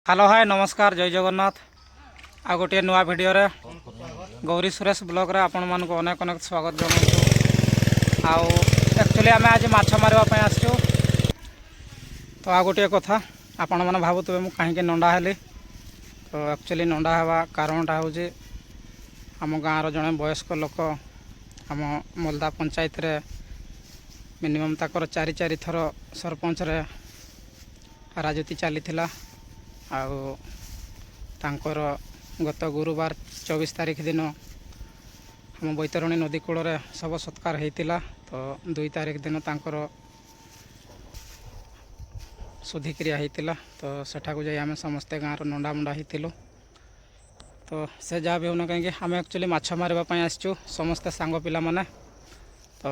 Hello hi नमस्कार जय जगन्नाथ आ गोटे नुआ भिडियो रे गौरी सुरेश ब्लॉग रे आपण मानको अनेक अनेक स्वागत जनाऊँ। आउ एक्चुअली आम आज माछ मारवाई आसचु। तो आ गोटे कथा आपण मैंने भावुवे मुझे कहीं नंडा हेली। तो एक्चुअली नंडा हवा कारणटा हूँ आम गाँव जड़े वयस्क लोक आम मलदा पंचायत रे मिनिमम ताकर चारि चारि थर सरपंच रे राजनीति चली आउ तांकर गत गुरुवार 24 तारीख दिन हम बैतरणी नदी कूल शव सत्कार होता। तो 2 तारीख दिन तांकर शुद्धिक्रिया होता। तो सेठाକୁ जाई आम समस्ते गाँव नंडा मुंडा होइतिलु। तो से जहाँ भी होना कहीं आम एक्चुअली माछ मारवाई आसचु समस्ते सांग पिला माने। तो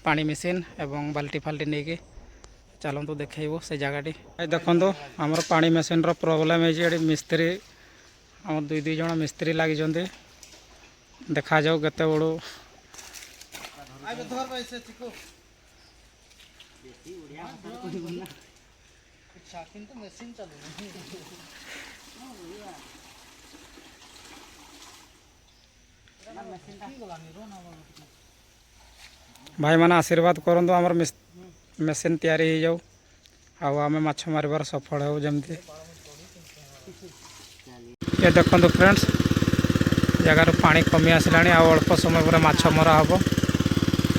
पानी मेसीन एवं बाल्टी फाल्टी नहीं कि चलतु देखो से जगहटी देखो आमर पानी मेसीन प्रोब्लेम है। मिस्त्री आम दुई जन मिस्त्री लगी देखा जाऊ केते बड़ू भाई मैंने आशीर्वाद करंतु आमर मेसीन तैयारी हो जाऊ आम माछ मारिबार सफल हो जमती। ये देखो फ्रेंड्स जगार पानी कमी आसला अल्प समय पर माछ मरा हम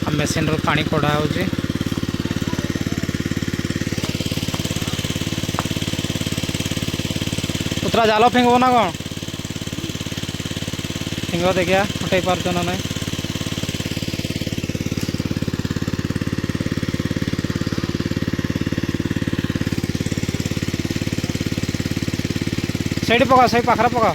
आ मेसीन रू पानी कढ़ा हो। पुतरा जाल फिंगब ना कौन फिंग देखिया फटई पार्च ना ना सही पका सही पाखरा पका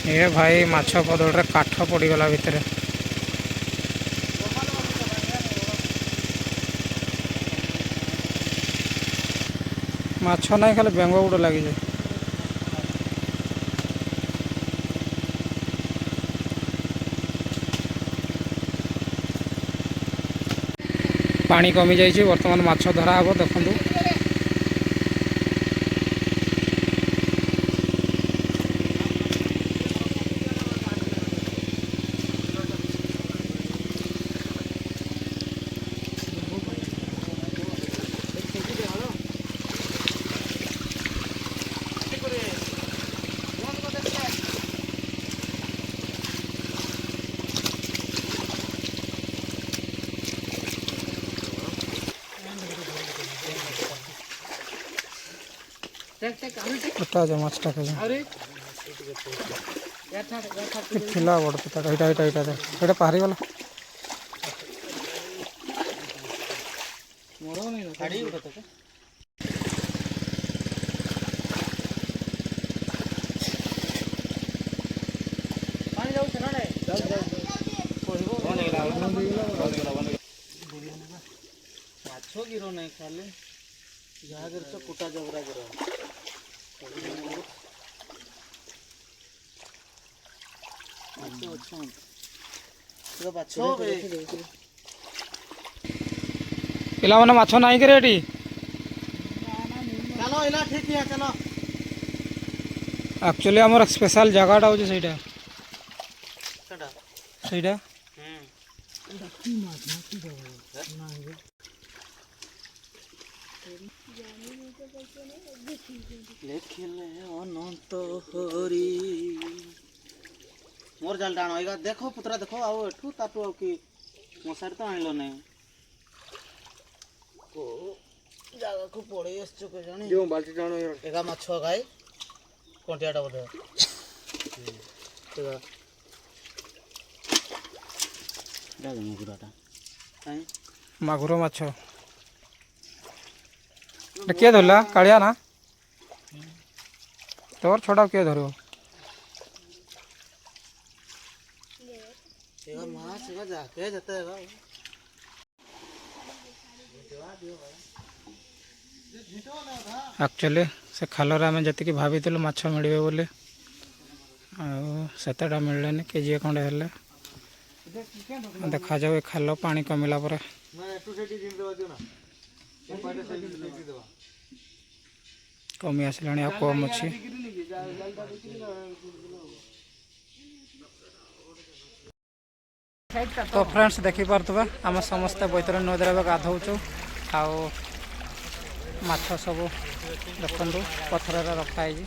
ये भाई माछ पदड़े काठ पड़गला भितर माछ ना खाली बेंग गुड़ लगी जाए। पानी कमी जाइए बर्तमान माछ धरा हम देखु। माछटा थिला बड़ पिता यहाँ पारि गला माछ गिरो नहीं खाली जहाँ गिर कुटा जबरा गिर पिला मैंने माछ नहीं करे चलो इला ठीक है चलो। एक्चुअली आमर स्पेशल जगहटा हूँ सहीटा सहीटा मोर जाल टाण देखो पुतरा देखो आओ एठू ताटू आओ कि मशारी तो आनिल नहीं को जगह को पड़े आसचो के जानी जो बाल्टी टाण एका माछ गाय कंटियाटा बोधे तेगा दादा मागुराटा काई मागुरो माछ किए धरला कालिया ना तोर छोड़ा किए धरो एक्चुअली से खालर आम जी भाभी माछ मिले बोली आटा मिलने केजी खंडे हेले ଦେଖାଯାଉ ଏ ଖାଲ ପାଣି କମିଲା ପରେ କମି ଆସିଲାଣି ଆଉ କମ୍ ଅଛି। ତ ଫ୍ରେଣ୍ଡସ୍ ଦେଖିପାରୁଥିବେ ଆମେ ସମସ୍ତେ ବୈତରଣୀ ନଦୀରେ ଏବେ ଗାଧଉଛୁ। ଆଉ ମାଛ ସବୁ ଦେଖନ୍ତୁ ପଥରରେ ରଖାହେଇଛି।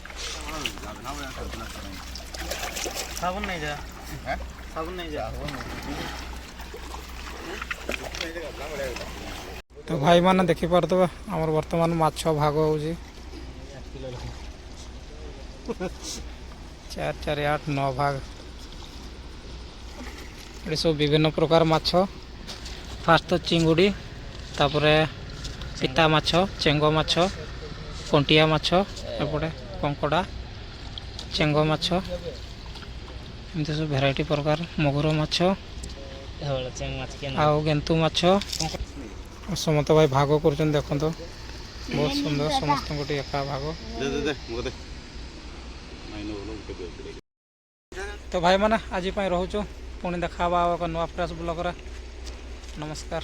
ସାବୁନ ନେଇଯା ସାବୁନ ନେଇଯା। ତ ଭାଇମାନେ ଦେଖିପାରୁଥିବେ ଆମର ବର୍ତ୍ତମାନ ମାଛ ଭାଗ ହେଉଛି 4, 4, 8, 9 ଭାଗ। ଏ ସବୁ ବିଭିନ୍ନ ପ୍ରକାର ମାଛ। ଫାଷ୍ଟ ତ ଚିଙ୍ଗୁଡ଼ି, ତାପରେ ପିତା ମାଛ, ଚେଙ୍ଗ ମାଛ, କଣ୍ଟିଆ ମାଛ, ଏପଟେ କଙ୍କଡ଼ା, ଚେଙ୍ଗ ମାଛ, ଏମିତି ସବୁ ଭେରାଇଟି ପ୍ରକାର ମଗୁର ମାଛ ଆଉ ଗେନ୍ତୁ ମାଛ। ସମସ୍ତ ଭାଇ ଭାଗ କରୁଛନ୍ତି ଦେଖନ୍ତୁ, ବହୁତ ସୁନ୍ଦର। ସମସ୍ତଙ୍କୁ ଟିକେ ଏକା ଭାଗ। ତ ଭାଇମାନେ ଆଜି ପାଇଁ ରହୁଛୁ, ପୁଣି ଦେଖା ହେବା ଆଉ ଏକ ନୂଆ ଫ୍ରେଶ୍ ବ୍ଲଗ୍ରେ। ନମସ୍କାର।